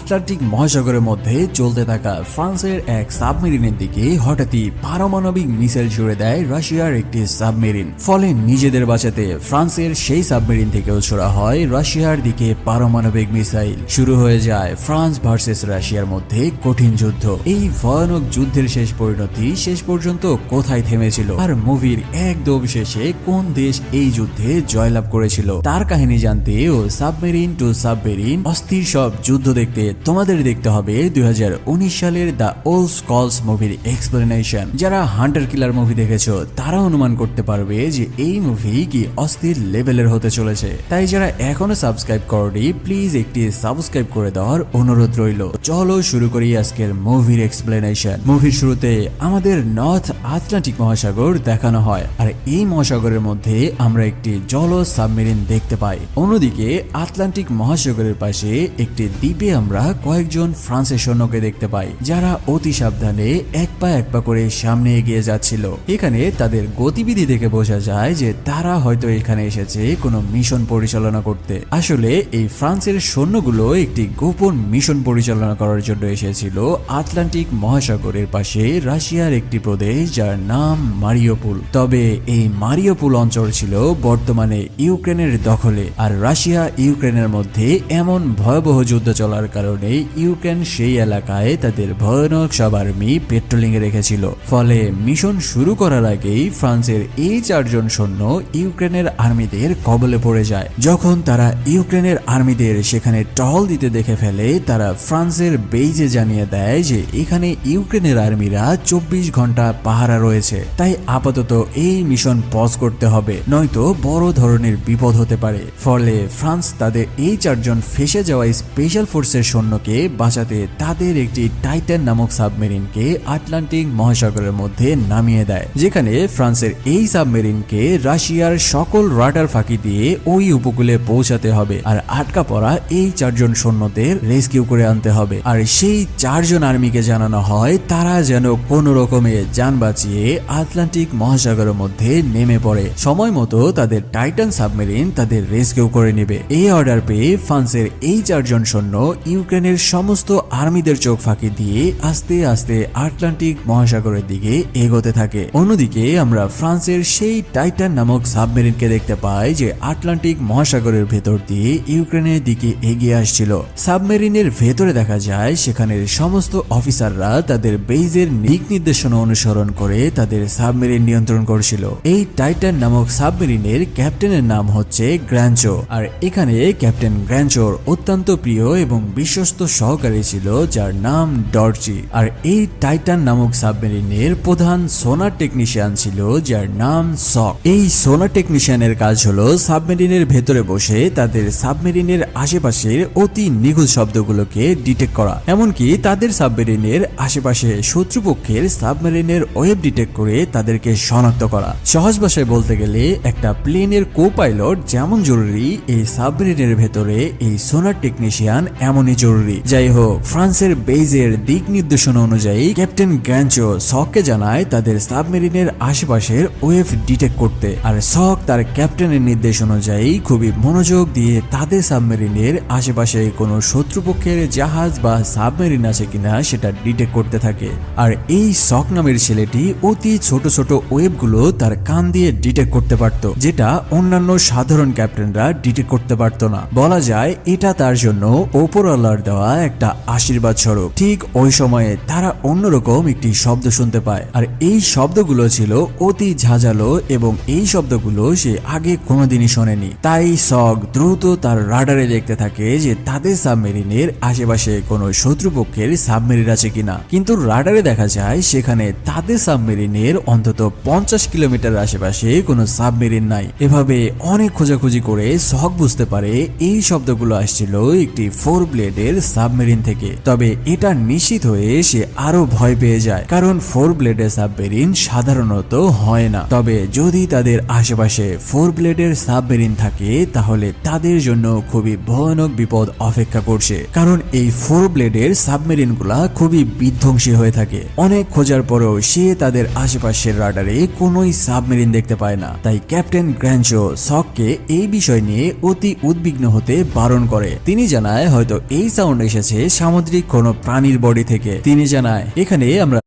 Atlantic মহাসাগরের মধ্যে চলতে থাকা ফ্রান্সের এক সাবমেরিনের দিকে হঠাৎই পারমাণবিক মিসাইল ছুড়ে দেয় রাশিয়ার একটি সাবমেরিন। ফলে নিজেদের বাঁচাতে ফ্রান্সের সেই সাবমেরিন থেকেও ছোড়া হয় রাশিয়ার দিকে পারমাণবিক মিসাইল। শুরু হয়ে যায় ফ্রান্স ভার্সেস রাশিয়ার মধ্যে কঠিন যুদ্ধ। এই ভয়ানক যুদ্ধের শেষ পরিণতি শেষ পর্যন্ত কোথায় থেমেছিল, আর মুভির একদম শেষে কোন দেশ এই যুদ্ধে জয়লাভ করেছিল তার কাহিনী জানতে ও সাবমেরিন টু সাবমেরিন অস্থির সব যুদ্ধ দেখতে তোমাদের দেখতে হবে 2019 সালের দ্য ওল্ড স্কলস মুভির এক্সপ্লেনেশন। যারা হান্টার কিলার মুভি দেখেছো তারা অনুমান করতে পারবে যে এই মুভি কি অস্থির লেভেলের হতে চলেছে। তাই যারা এখনো সাবস্ক্রাইব করনি প্লিজ একটি সাবস্ক্রাইব করে দেওয়ার অনুরোধ রইল। চলো শুরু করি আজকের মুভির এক্সপ্লেনেশন। মুভির শুরুতে আমাদের নর্থ আটলান্টিক মহাসাগর দেখানো হয়, আর এই মহাসাগরের মধ্যে আমরা একটি জলজ সাবমেরিন দেখতে পাই। অন্যদিকে আটলান্টিক মহাসাগরের পাশে একটি দ্বীপে আমরা কয়েকজন ফ্রান্সের সৈন্যকে দেখতে পাই, যারা অতি সাবধানে এক পা করে সামনে এগিয়ে যাচ্ছিল। এখানে তাদের গতিবিধি দেখে বোঝা যায় যে তারা হয়তো এখানে এসেছে কোনো মিশন পরিচালনা করতে। আসলে এই ফ্রান্সের সৈন্যগুলো একটি গোপন মিশন পরিচালনা করার জন্য এসেছিল আটলান্টিক মহাসাগরের পাশে রাশিয়ার একটি প্রদেশ যার নাম মারিওপুল। তবে এই মারিওপুল অঞ্চল ছিল বর্তমানে ইউক্রেনের দখলে, আর রাশিয়া ইউক্রেনের মধ্যে এমন ভয়াবহ যুদ্ধ চলার কারণে ইউক্রেন সেই এলাকায় তাদের ভয়ানক সব আর্মি পেট্রোলিং এ রেখেছিল। ফলে মিশন শুরু করার আগেই ফ্রান্সের এই 4 জন সৈন্য ইউক্রেনের আর্মিদের কবলে পড়ে যায়। যখন তারা ইউক্রেনের আর্মিদের সেখানে টহল দিতে দেখে ফেলে, তারা ফ্রান্সের বেইজে জানিয়ে দেয় যে এখানে ইউক্রেনের আর্মিরা 24 ঘন্টা পাহারা রয়েছে, তাই আপাতত এই মিশন পজ করতে হবে, নয়তো বড় ধরনের বিপদ হতে পারে। ফলে ফ্রান্স তাদের এই 4 জন ফেসে যাওয়া স্পেশাল ফোর্সের সৈন্যকে বাঁচাতে তাদের একটি টাইটান নামক সাবমেরিনকে আটলান্টিক মহাসাগরের মধ্যে নামিয়ে দেয়, যেখানে ফ্রান্সের এই সাবমেরিনকে রাশিয়ার সকল রাডার ফাঁকি দিয়ে ওই উপকূলে পৌঁছাতে হবে, আর আটকা পড়া এই 4 জন সৈন্যদের রেস্কিউ করে আনতে হবে। আর সেই 4 জন আর্মিকে জানানো হয় তারা যেন কোনো রকমে যান বাঁচিয়ে আটলান্টিক মহাসাগরের মধ্যে নেমে পড়ে। সময় মতো তাদের টাইটান সাবমেরিন তাদের রেস্কিউ করে নেবে। এই অর্ডার পেয়ে ফ্রান্সের এই 4 জন সৈন্য ইউক্রেনের সমস্ত আর্মিদের চোখ ফাঁকি দিয়ে আস্তে আস্তে আটলান্টিক মহাসাগরের দিকে এগোতে থাকে। অন্যদিকে আমরা ফ্রান্সের সেই টাইটান নামক সাবমেরিনকে দেখতে পাই যে আটলান্টিক মহাসাগরের ভেতর দিয়ে ইউক্রেনের দিকে এগিয়ে আসছিল। সাবমেরিনের ভেতরে দেখা যায় সেখানের সমস্ত অফিসাররা তাদের বেইজের দিক নির্দেশনা অনুসরণ করে তাদের সাবমেরিন নিয়ন্ত্রণ করছিল। এই টাইটান নামক সাবমেরিনের ক্যাপ্টেনের নাম হচ্ছে গ্র্যাঞ্চো, আর এখানে ক্যাপ্টেন গ্র্যাঞ্চোর অত্যন্ত প্রিয় এবং বিশ্বস্ত সহকারী ছিল যার নাম ডর্চি। আর এই টাইটান নামক সাবমেরিনের প্রধান সোনার টেকনিশিয়ান ছিল যার নাম সক। এই সোনার টেকনিশিয়ানের কাজ হলো সাবমেরিনের ভেতরে বসে তাদের সাবমেরিনের আশেপাশের অতি নিখুঁত শব্দগুলোকে ডিটেক্ট করা, এমনকি তাদের সাবমেরিনের আশেপাশে শত্রুপক্ষের সাবমেরিনের ওয়েব ডিটেক্ট করে তাদেরকে শনাক্ত করা। সহজ ভাষায় বলতে গেলে একটা প্লেনের কো পাইলট যেমন জরুরি, এই সাবমেরিনের ভেতরে এই সোনার টেকনিশিয়ান এমনই জরুরি। যাই হোক, ফ্রান্সের বেইজের দিক নির্দেশনা অনুযায়ী ক্যাপ্টেন গ্র্যাঞ্চো সককে জানায় তাদের সাবমেরিনের আশেপাশের ওয়েভ ডিটেক্ট করতে, আর সক তার ক্যাপ্টেনের নির্দেশ অনুযায়ী খুবই মনোযোগ দিয়ে তাদের সাবমেরিনের আশেপাশে কোনো শত্রুপক্ষের জাহাজ বা সাবমেরিন আছে কিনা সেটা ডিটেক্ট করতে থাকে। আর এই সক নামের ছেলেটি অতি ছোট ছোট ওয়েবগুলো তার কান দিয়ে ডিটেক্ট করতে পারত, যেটা অন্যান্য সাধারণ ক্যাপ্টেনরা ডিটেক্ট করতে পারত না। বলা যায় এটা তার জন্য ওপরওয়ালার দেওয়া একটা আশীর্বাদ স্বরূপ। ঠিক ওই সময়ে তারা অন্যরকম একটি শব্দ শুনতে পায়, আর এই শব্দগুলো ছিল অতি ঝাঁঝালো এবং এই শব্দগুলো সে আগে কোনোদিনই শোনেনি। তাই সক দ্রুত তার রাডারে দেখতে থাকে যে তাদের সাবমেরিনের আশেপাশে কোনো শত্রুপক্ষের সাবমেরিন আছে কিনা, কিন্তু রাডারে দেখা যায় সেখানে তাদের সাবমেরিনের অন্তত 50 কিলোমিটার আশেপাশে কোনো সাবমেরিন নাই। এভাবে অনেক খোঁজাখুঁজি করে সক বুঝতে পারে এই শব্দগুলো আসছিল একটি 4 ব্লেডের সাবমেরিন থেকে। তবে এটা নিশ্চিত হয়ে সে আরো ভয় পেয়ে যায়, কারণ 4 ব্লেডের সাবমেরিন সাধারণত হয় না। তবে যদি তাদের আশেপাশে 4 ব্লেডের সাবমেরিন থাকে তাহলে তাদের জন্য খুবই ভয়ানক বিপদ অপেক্ষা করছে, কারণ এই 4 ব্লেডের সাবমেরিন গুলা খুবই বিধ্বংসী হয়ে থাকে। অনেক খোঁজার পরেও সে তাদের আশেপাশের রাডারে কোনোই সাবমেরিন দেখতে পায় না। তাই ক্যাপ্টেন গ্র্যাঞ্চো সককে এই বিষয় নিয়ে অতি উদ্বিগ্ন হতে বারণ করে। তিনি জানায় হয়তো এই সাউন্ড এসেছে সামুদ্রিক কোনো প্রাণীর বডি থেকে। তিনি জানায়, এখানে আমরা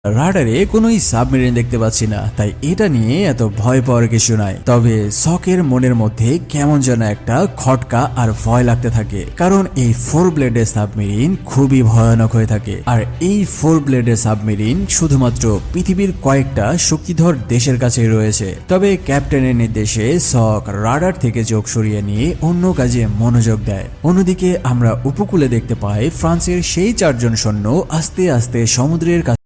রাডারে কোনোই সাবমেরিন দেখতে পাচ্ছি না, তাই এটা নিয়ে এত ভয় পাওয়ার কিছু নাই। তবে সকের মনের মধ্যে কেমন যেন একটা খটকা আর ভয় লাগতে থাকে, কারণ এই 4 ব্লেডের সাবমেরিন খুবই ভয়ানক হয়ে থাকে। আর এই 4 ব্লেডের সাবমেরিন শুধুমাত্র পৃথিবীর কয়েকটা শক্তিধর দেশের কাছে রয়েছে। তবে ক্যাপ্টেনের নির্দেশে সক রাডার থেকে চোখ সরিয়ে নিয়ে অন্য কাজে মনোযোগ দেয়। অন্যদিকে আমরা উপকূলে দেখতে পাই ফ্রান্সের সেই 4 জন সৈন্য আস্তে আস্তে সমুদ্রের কাছে